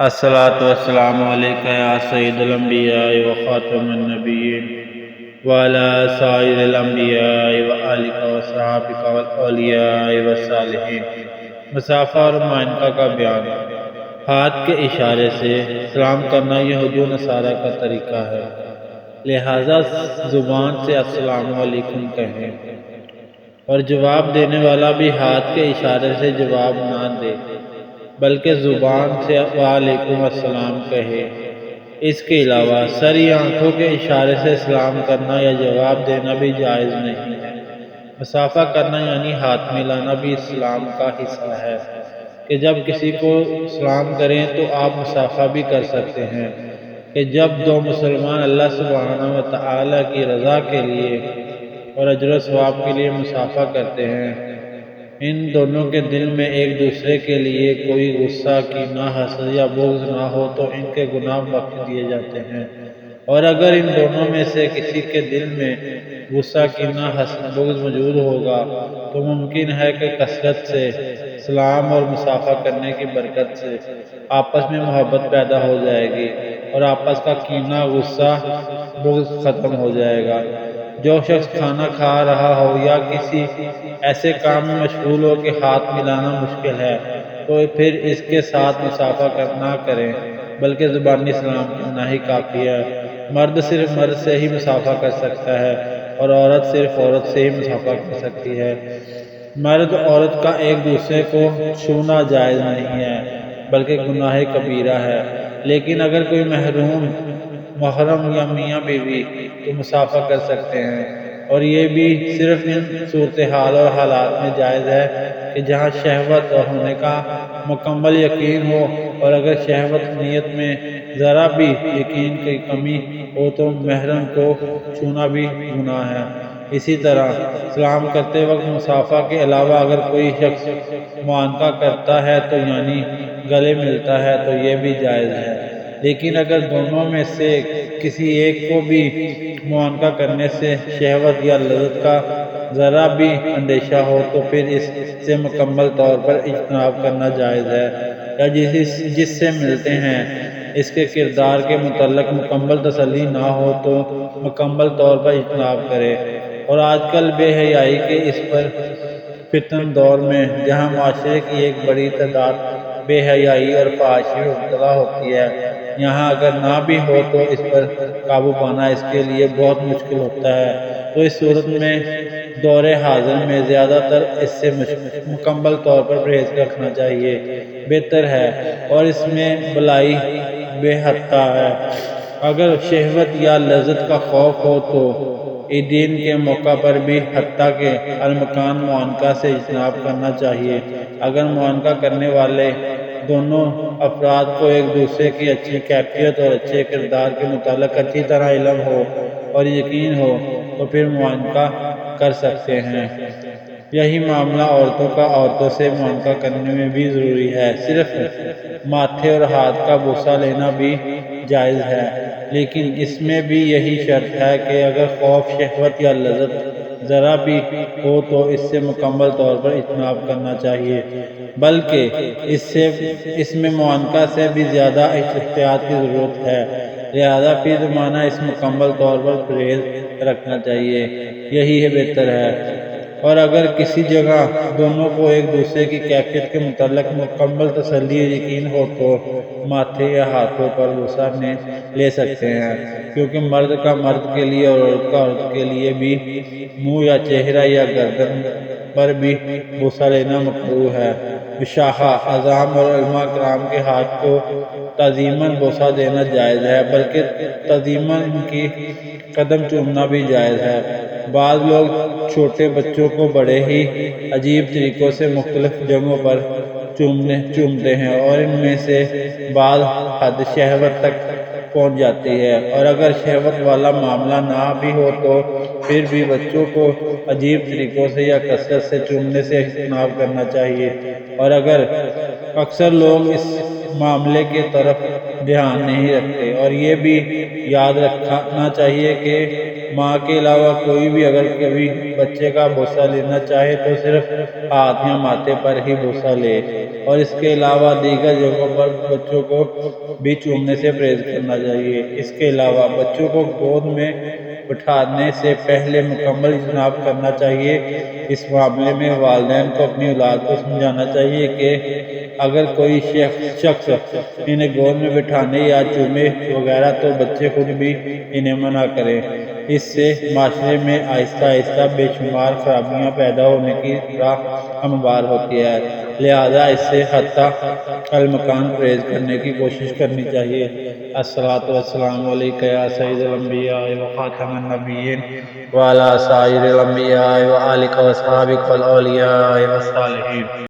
الصلاۃ والسلام علیکہ یا سید الانبیاء و خاتم النبیین وعلی سائر الانبیاء و آلہ و صحابہ والاولیاء والصالحین۔ مسافہ اور معانقہ کا بیان۔ ہاتھ کے اشارے سے سلام کرنا یہودی و نصارہ کا طریقہ ہے، لہٰذا زبان سے السلام علیکم کہیں اور جواب دینے والا بھی ہاتھ کے اشارے سے جواب نہ دے بلکہ زبان سے وعلیکم السلام کہے۔ اس کے علاوہ سر یا آنکھوں کے اشارے سے سلام کرنا یا جواب دینا بھی جائز نہیں ہے۔ مصافحہ کرنا یعنی ہاتھ ملانا بھی اسلام کا حصہ ہے کہ جب کسی کو سلام کریں تو آپ مصافحہ بھی کر سکتے ہیں کہ جب دو مسلمان اللہ سبحانہ و تعالیٰ کی رضا کے لیے اور اجر و ثواب کے لیے مصافحہ کرتے ہیں، ان دونوں کے دل میں ایک دوسرے کے لیے کوئی غصہ، کینہ، حسد یا بغض نہ ہو تو ان کے گناہ بخش دیے جاتے ہیں، اور اگر ان دونوں میں سے کسی کے دل میں غصہ، کینہ، حسد، بغض موجود ہوگا تو ممکن ہے کہ کثرت سے سلام اور مصافحہ کرنے کی برکت سے آپس میں محبت پیدا ہو جائے گی اور آپس کا کینہ، غصہ، بغض ختم ہو جائے گا۔ جو شخص کھانا کھا رہا ہو یا کسی ایسے کام میں مشغول ہو کہ ہاتھ ملانا مشکل ہے تو پھر اس کے ساتھ مصافحہ نہ کریں بلکہ زبانی سلام کرنا ہی کافی ہے۔ مرد صرف مرد سے ہی مصافحہ کر سکتا ہے اور عورت صرف عورت سے ہی مصافحہ کر سکتی ہے۔ مرد عورت کا ایک دوسرے کو چھونا جائز نہیں ہے بلکہ گناہ کبیرہ ہے، لیکن اگر کوئی محرم یا میاں بیوی تو مصافحہ کر سکتے ہیں، اور یہ بھی صرف ان صورتحال اور حالات میں جائز ہے کہ جہاں شہوت ہونے کا مکمل یقین ہو، اور اگر شہوت نیت میں ذرا بھی یقین کی کمی ہو تو محرم کو چھونا بھی گناہ ہے۔ اسی طرح سلام کرتے وقت مصافحہ کے علاوہ اگر کوئی شخص معانقہ کرتا ہے تو یعنی گلے ملتا ہے تو یہ بھی جائز ہے، لیکن اگر دونوں میں سے کسی ایک کو بھی معانقہ کرنے سے شہوت یا لذت کا ذرا بھی اندیشہ ہو تو پھر اس سے مکمل طور پر اجتناب کرنا جائز ہے، یا جس سے ملتے ہیں اس کے کردار کے متعلق مکمل تسلی نہ ہو تو مکمل طور پر اجتناب کرے۔ اور آج کل بے حیائی کے اس پر فتن دور میں جہاں معاشرے کی ایک بڑی تعداد بے حیائی اور فحاشی میں مبتلا ہوتی ہے، یہاں اگر نہ بھی ہو تو اس پر قابو پانا اس کے لیے بہت مشکل ہوتا ہے، تو اس صورت میں دور حاضر میں زیادہ تر اس سے مکمل طور پر پرہیز رکھنا چاہیے بہتر ہے، اور اس میں بلائی بے حتٰ ہے۔ اگر شہوت یا لذت کا خوف ہو تو عیدین کے موقع پر بھی حتیٰ کہ المکان معانقہ سے اجتناب کرنا چاہیے۔ اگر معانقہ کرنے والے دونوں افراد کو ایک دوسرے کی اچھی کیفیت اور اچھے کردار کے متعلق اچھی طرح علم ہو اور یقین ہو تو پھر معانقہ کر سکتے ہیں۔ یہی معاملہ عورتوں کا عورتوں سے معانقہ کرنے میں بھی ضروری ہے۔ صرف ماتھے اور ہاتھ کا بوسہ لینا بھی جائز ہے، لیکن اس میں بھی یہی شرط ہے کہ اگر خوف، شہوت یا لذت ذرا بھی ہو تو اس سے مکمل طور پر اجتناب کرنا چاہیے، بلکہ اس میں معانقہ سے بھی زیادہ احتیاط کی ضرورت ہے، لہذا فی زمانہ اس مکمل طور پر پرہیز رکھنا چاہیے، یہی ہے بہتر ہے۔ اور اگر کسی جگہ دونوں کو ایک دوسرے کی کیفیت کے متعلق مکمل تسلی اور یقین ہو تو ماتھے یا ہاتھوں پر بوسہ لے سکتے ہیں، کیونکہ مرد کا مرد کے لیے اور عورت کا عورت کے لیے بھی منہ یا چہرہ یا گردن پر بھی بوسہ لینا مکروہ ہے۔ مشاحہ، اعظام اور علماء کرام کے ہاتھ کو تعظیماً بوسہ دینا جائز ہے، بلکہ تعظیماً ان کی قدم چومنا بھی جائز ہے۔ بعض لوگ چھوٹے بچوں کو بڑے ہی عجیب طریقوں سے مختلف جگہوں پر چومتے ہیں، اور ان میں سے بعض حد شہوت تک پہنچ جاتی ہے، اور اگر شہوت والا معاملہ نہ بھی ہو تو پھر بھی بچوں کو عجیب طریقوں سے یا کثرت سے چومنے سے اجتناب کرنا چاہیے۔ اور اکثر لوگ اس معاملے کی طرف دھیان نہیں رکھتے، اور یہ بھی یاد رکھنا چاہیے کہ ماں کے علاوہ کوئی بھی اگر کبھی بچے کا بوسہ لینا چاہے تو صرف ہاتھ یا ماتھے پر ہی بوسہ لے، اور اس کے علاوہ دیگر جگہوں پر بچوں کو بھی چومنے سے پرہیز کرنا چاہیے۔ اس کے علاوہ بچوں کو گود میں بٹھانے سے پہلے مکمل اجتناب کرنا چاہیے۔ اس معاملے میں والدین کو اپنی اولاد کو سمجھانا چاہیے کہ اگر کوئی شخص انہیں گود میں بٹھانے یا چومے وغیرہ تو بچے خود بھی انہیں منع کریں۔ اس سے معاشرے میں آہستہ آہستہ بے شمار خرابیاں پیدا ہونے کی راہ ہموار ہوتی ہے، لہذا اس سے حتی المکان پرہیز کرنے کی کوشش کرنی چاہیے۔ الصلاۃ والسلام علیک یا سید الانبیاء و خاتم النبیین وعلی سائر الانبیاء و آلک و اصحابک والاولیاء والصالحین۔